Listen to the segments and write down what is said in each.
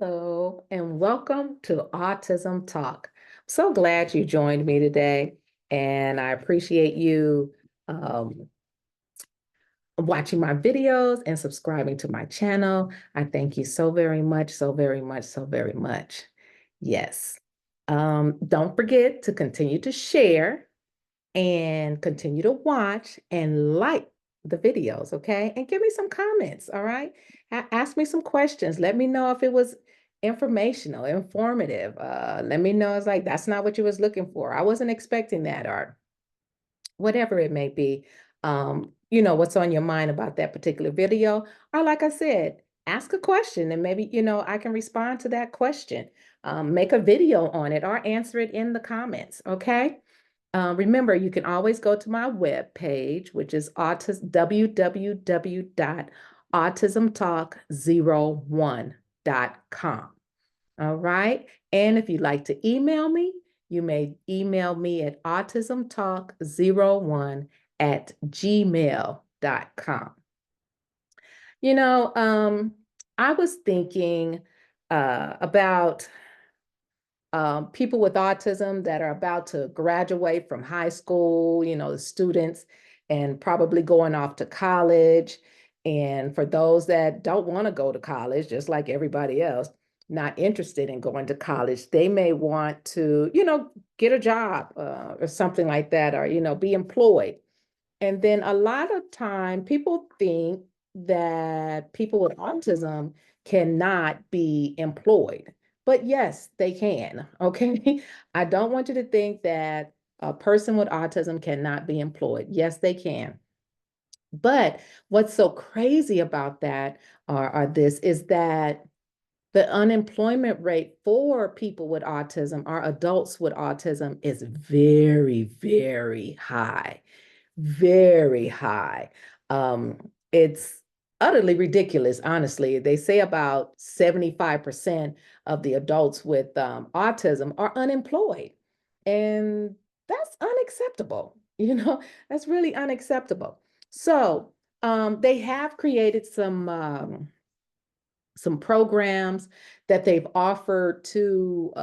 Hello, and welcome to Autism Talk. So glad you joined me today, and I appreciate you um, watching my videos and subscribing to my channel. I thank you so very much, so very much, so very much. Yes. Don't forget to continue to share and continue to watch and like the videos, okay? And give me some comments, all right? Ask me some questions. Let me know if it was informational, informative. Let me know it's like that's not what you was looking for. I wasn't expecting that, or whatever it may be. What's on your mind about that particular video. Or like I said, ask a question and maybe, I can respond to that question. Make a video on it or answer it in the comments, okay? Remember, you can always go to my web page, which is www.autismtalk01.com. All right. And if you'd like to email me, you may email me at autismtalk01@gmail.com. You know, um, I was thinking about people with autism that are about to graduate from high school, the students, and probably going off to college. And for those that don't want to go to college, just like everybody else, not interested in going to college, they may want to, get a job or something like that, or, be employed. And then a lot of time people think that people with autism cannot be employed. But yes, they can. Okay. I don't want you to think that a person with autism cannot be employed. Yes, they can. But what's so crazy about that or this is that the unemployment rate for people with autism or adults with autism is very, very high, very high. It's utterly ridiculous, honestly. They say about 75% of the adults with autism are unemployed. And that's unacceptable. That's really unacceptable. So they have created some programs that they've offered to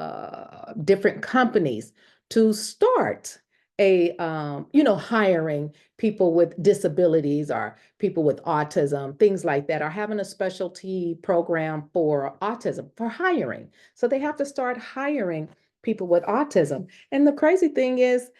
different companies to start hiring people with disabilities or people with autism, things like that, or having a specialty program for autism for hiring. So they have to start hiring people with autism. And the crazy thing is,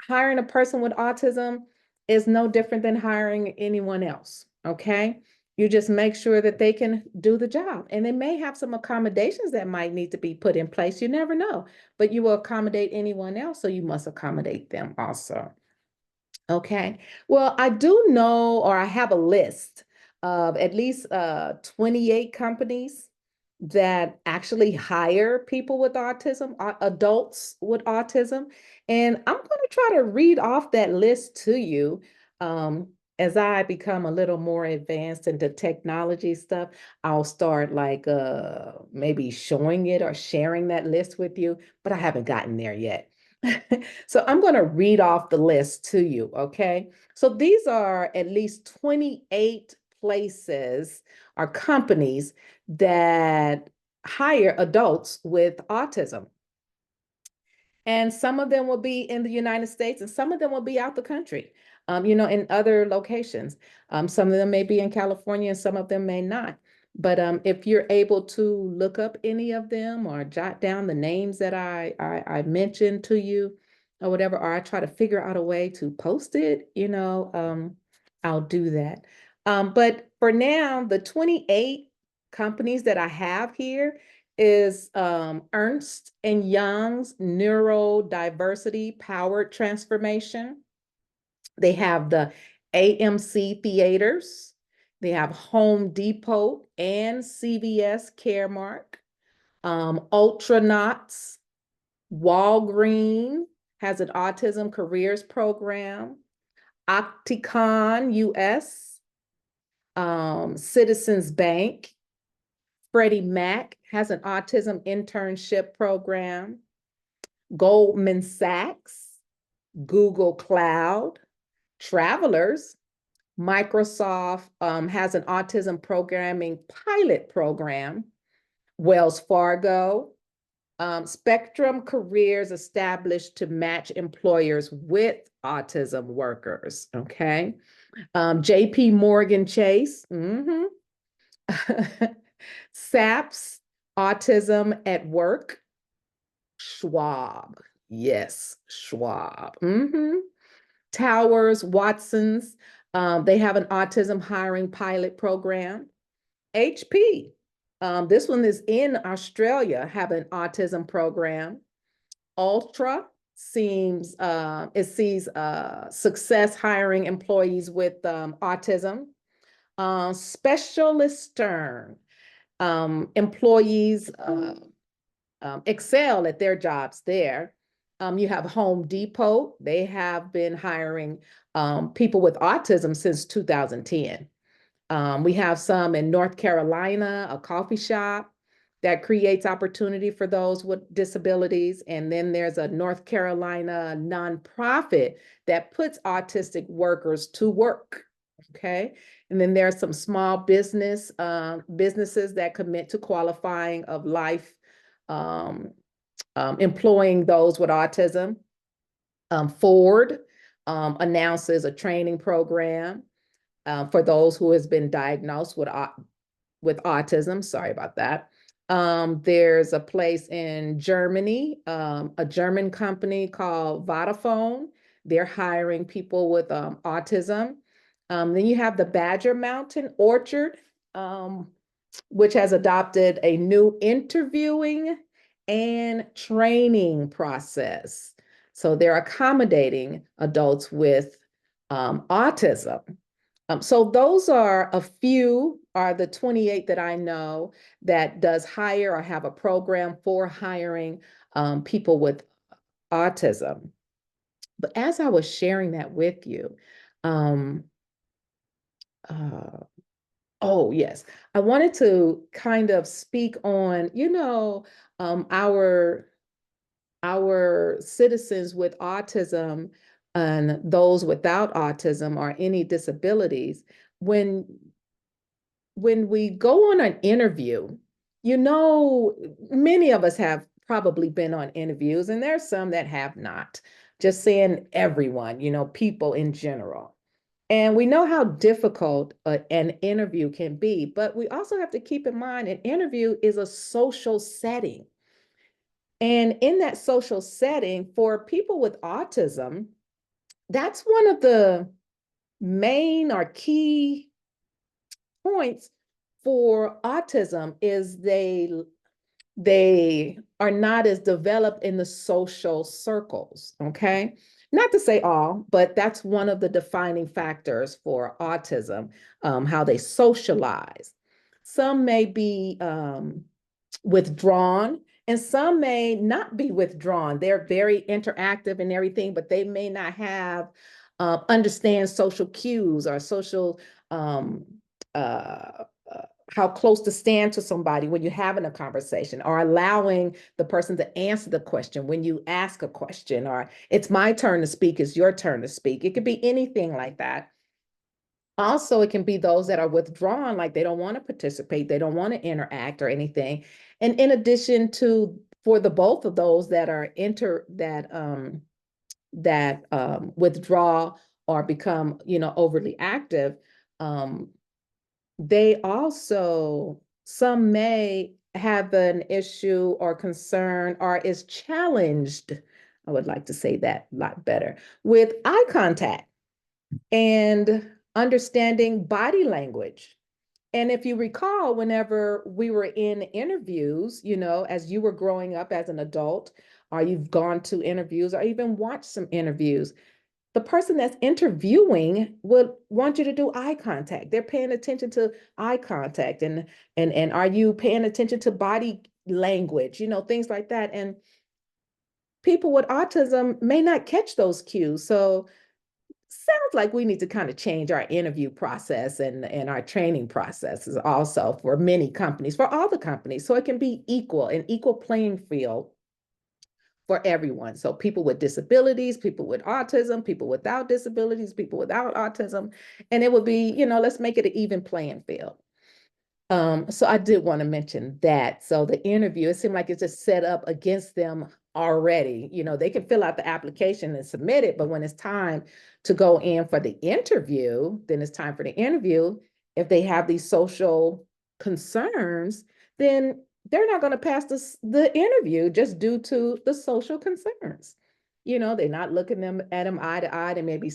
hiring a person with autism is no different than hiring anyone else. Okay. You just make sure that they can do the job. And they may have some accommodations that might need to be put in place. You never know, but you will accommodate anyone else. So you must accommodate them also. Okay. Well, I do know, or I have a list of at least 28 companies that actually hire people with autism, adults with autism. And I'm going to try to read off that list to you as I become a little more advanced into technology stuff. I'll start like maybe showing it or sharing that list with you, but I haven't gotten there yet. So I'm going to read off the list to you, okay? So these are at least 28 places or companies that hire adults with autism. And some of them will be in the United States and some of them will be out the country, in other locations. Some of them may be in California and some of them may not. But if you're able to look up any of them or jot down the names that I mentioned to you or whatever, or I try to figure out a way to post it, I'll do that. But for now, the 28 companies that I have here is Ernst and Young's Neurodiversity Powered Transformation. They have the AMC Theaters. They have Home Depot and CVS Caremark. Ultranauts, Walgreen has an autism careers program. Opticon US, Citizens Bank, Freddie Mac has an autism internship program. Goldman Sachs, Google Cloud, Travelers, Microsoft has an autism programming pilot program. Wells Fargo, Spectrum Careers established to match employers with autism workers. Okay. JP Morgan Chase, SAPS, Autism at Work, Schwab. Yes, Schwab. Towers, Watsons, they have an autism hiring pilot program. HP, this one is in Australia, have an autism program. Ultra it sees success hiring employees with autism. Specialistern, employees excel at their jobs there. You have Home Depot. They have been hiring people with autism since 2010. We have some in North Carolina, a coffee shop that creates opportunity for those with disabilities. And then there's a North Carolina nonprofit that puts autistic workers to work. Okay. And then there's some small businesses that commit to qualifying of life, employing those with autism. Ford announces a training program for those who has been diagnosed with autism. Sorry about that. There's a place in Germany, a German company called Vodafone. They're hiring people with autism. Then you have the Badger Mountain Orchard, which has adopted a new interviewing and training process. So they're accommodating adults with autism. So those are the 28 that I know that does hire or have a program for hiring people with autism. But as I was sharing that with you, oh yes, I wanted to kind of speak on, our citizens with autism and those without autism or any disabilities. When we go on an interview, many of us have probably been on interviews, and there's some that have not. Just saying everyone, people in general. And we know how difficult an interview can be, but we also have to keep in mind an interview is a social setting. And in that social setting, for people with autism, that's one of the main or key points for autism is they are not as developed in the social circles, okay? Not to say all, but that's one of the defining factors for autism, how they socialize. Some may be withdrawn, and some may not be withdrawn. They're very interactive and everything, but they may not have understand social cues or social how close to stand to somebody when you're having a conversation, or allowing the person to answer the question when you ask a question, or it's my turn to speak, it's your turn to speak. It could be anything like that. Also, it can be those that are withdrawn, like they don't want to participate, they don't want to interact or anything. And in addition to, for the both of those that are withdraw or become, overly active, they also, some may have an issue or concern or is challenged, I would like to say that a lot better, with eye contact and understanding body language. And if you recall, whenever we were in interviews, as you were growing up as an adult, or you've gone to interviews or even watched some interviews, the person that's interviewing would want you to do eye contact. They're paying attention to eye contact, and are you paying attention to body language, things like that. And people with autism may not catch those cues. So sounds like we need to kind of change our interview process and our training processes also for many companies, for all the companies, so it can be equal, an equal playing field for everyone. So people with disabilities, people with autism, people without disabilities, people without autism, and it would be, let's make it an even playing field. So I did want to mention that. So the interview, it seemed like it's just set up against them already. They can fill out the application and submit it, but when it's time to go in for the interview, then it's time for the interview. If they have these social concerns, then they're not going to pass the interview just due to the social concerns. They're not looking at them eye to eye. They may be,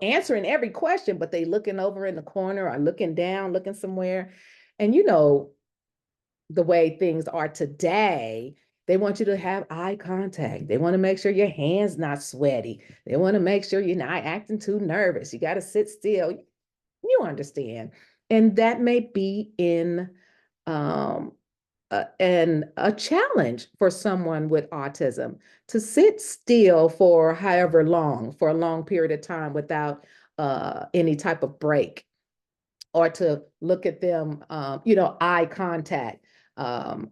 answering every question, but they looking over in the corner or looking down, looking somewhere. And the way things are today, they want you to have eye contact. They want to make sure your hands not sweaty. They want to make sure you're not acting too nervous. You got to sit still. You understand. And that may be in a challenge for someone with autism to sit still for however long, for a long period of time without any type of break, or to look at them, eye contact, um,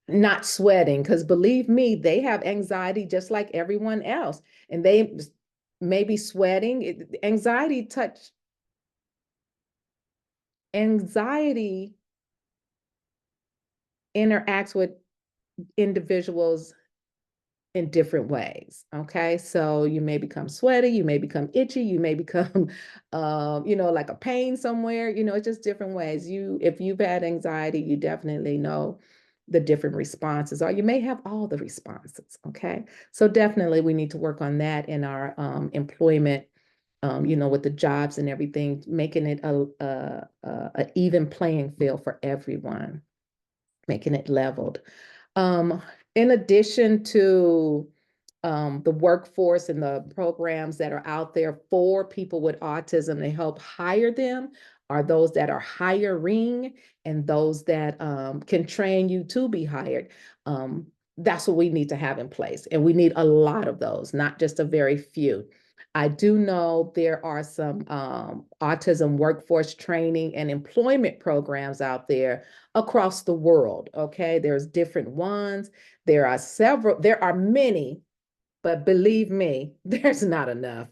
not sweating, because believe me, they have anxiety just like everyone else, and they may be sweating. Anxiety interacts with individuals in different ways. Okay. So you may become sweaty, you may become itchy, you may become, like a pain somewhere, it's just different ways. If you've had anxiety, you definitely know the different responses, or you may have all the responses. Okay. So definitely we need to work on that in our employment, with the jobs and everything, making it a even playing field for everyone, making it leveled. Um, in addition to the workforce and the programs that are out there for people with autism to help hire them, are those that are hiring and those that can train you to be hired. That's what we need to have in place. And we need a lot of those, not just a very few. I do know there are some autism workforce training and employment programs out there across the world. Okay, there's different ones. There are many, but believe me, there's not enough.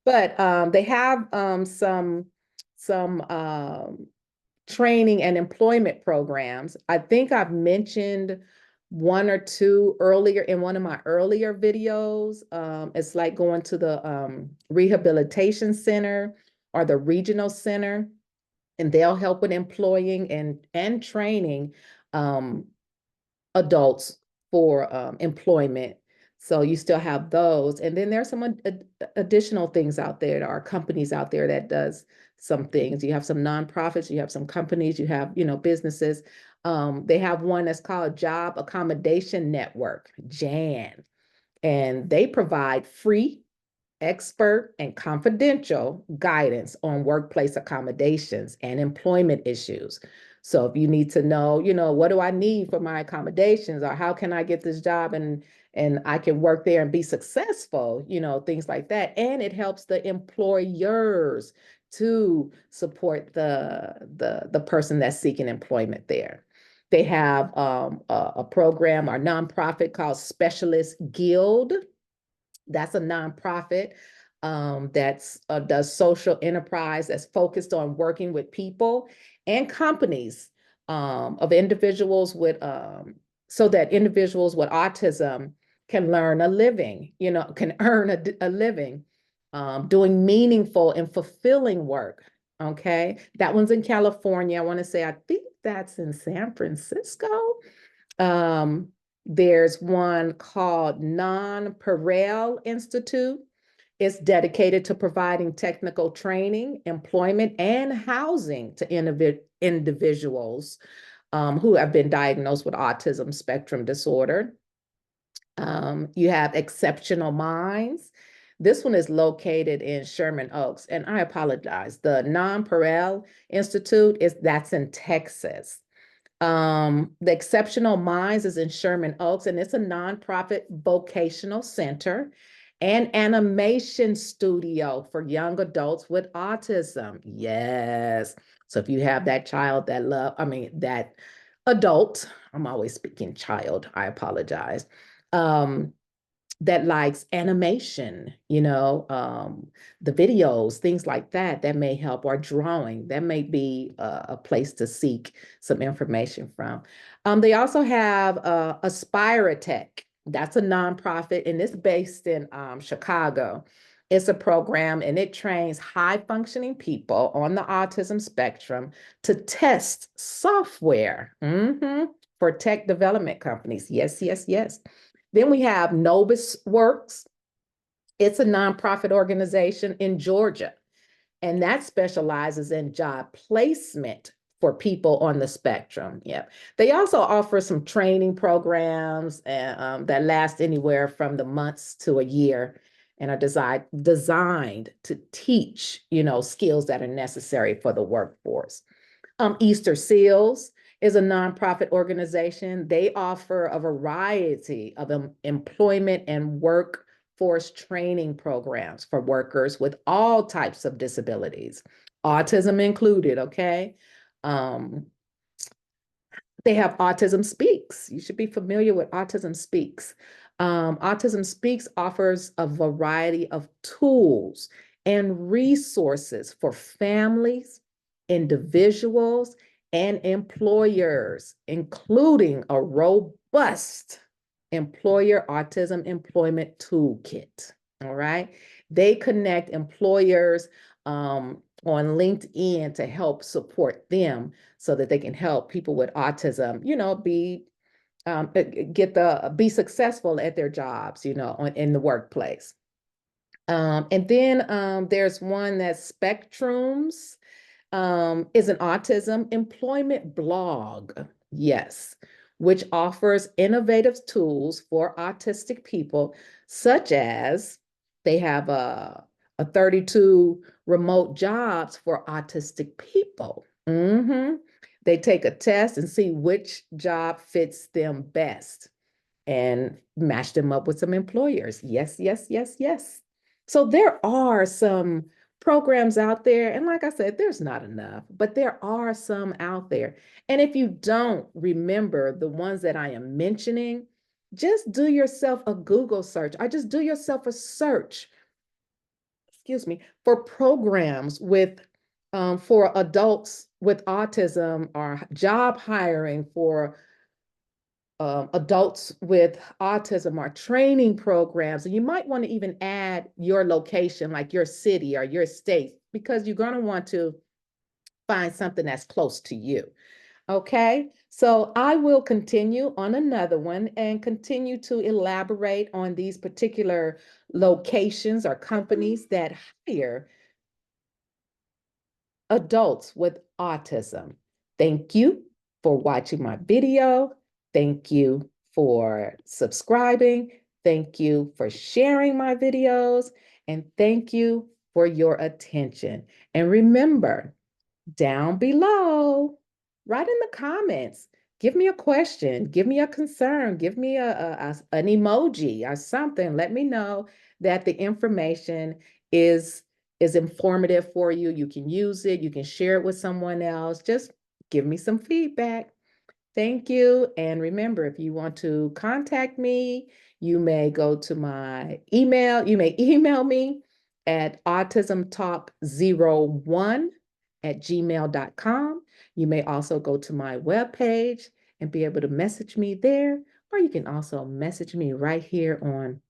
But they have some training and employment programs. I think I've mentioned one or two earlier in one of my earlier videos. It's like going to the rehabilitation center or the regional center, and they'll help with employing and training um, adults for employment. So you still have those. And then there's some additional things out there. There are companies out there that does some things. You have some nonprofits, you have some companies, you have, businesses. They have one that's called Job Accommodation Network, JAN, and they provide free, expert, and confidential guidance on workplace accommodations and employment issues. So if you need to know, what do I need for my accommodations, or how can I get this job and I can work there and be successful, things like that. And it helps the employers to support the person that's seeking employment there. They have a program or nonprofit called Specialist Guild. That's a nonprofit that's does social enterprise that's focused on working with people and companies of individuals with so that individuals with autism can learn a living, can earn a living doing meaningful and fulfilling work. Okay, that one's in California. I want to say I think that's in San Francisco. Um, there's one called Non-Pareil Institute. It's dedicated to providing technical training, employment, and housing to individuals who have been diagnosed with autism spectrum disorder. You have Exceptional Minds. This one is located in Sherman Oaks, and I apologize. The Non-Pareil Institute that's in Texas. The Exceptional Minds is in Sherman Oaks, and it's a nonprofit vocational center and animation studio for young adults with autism. Yes. So if you have that child that adult, I'm always speaking child, I apologize, um, that likes animation, the videos, things like that, that may help, or drawing, that may be a place to seek some information from. They also have Aspire Tech. That's a nonprofit, and it's based in Chicago. It's a program, and it trains high functioning people on the autism spectrum to test software for tech development companies. Yes, yes, yes. Then we have Novus Works. It's a nonprofit organization in Georgia, and that specializes in job placement for people on the spectrum. Yep. They also offer some training programs that last anywhere from the months to a year, and are designed to teach, skills that are necessary for the workforce. Easter Seals is a nonprofit organization. They offer a variety of employment and workforce training programs for workers with all types of disabilities, autism included, okay? Um, they have Autism Speaks. You should be familiar with Autism Speaks. Autism Speaks offers a variety of tools and resources for families, individuals, and employers, including a robust employer autism employment toolkit. All right. They connect employers on LinkedIn to help support them so that they can help people with autism, be successful at their jobs, in the workplace. And then there's one that's Spectrums, is an autism employment blog. Yes, which offers innovative tools for autistic people, such as they have a 32 remote jobs for autistic people. They take a test and see which job fits them best and match them up with some employers. Yes, yes, yes, yes. So there are some programs out there. And like I said, there's not enough, but there are some out there. And if you don't remember the ones that I am mentioning, just do yourself a Google search. I just do yourself a search, excuse me, for programs for adults with autism, or job hiring for adults with autism, or training programs. And you might want to even add your location, like your city or your state, because you're going to want to find something that's close to you. Okay, so I will continue on another one and continue to elaborate on these particular locations or companies that hire adults with autism. Thank you for watching my video. Thank you for subscribing. Thank you for sharing my videos. And thank you for your attention. And remember, down below, write in the comments. Give me a question, give me a concern, give me an emoji or something. Let me know that the information is is informative for you. You can use it, you can share it with someone else. Just give me some feedback. Thank you. And remember, if you want to contact me, you may go to my email. You may email me at autismtalk01@gmail.com. You may also go to my webpage and be able to message me there, or you can also message me right here on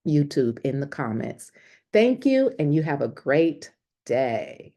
YouTube in the comments. Thank you, and you have a great day.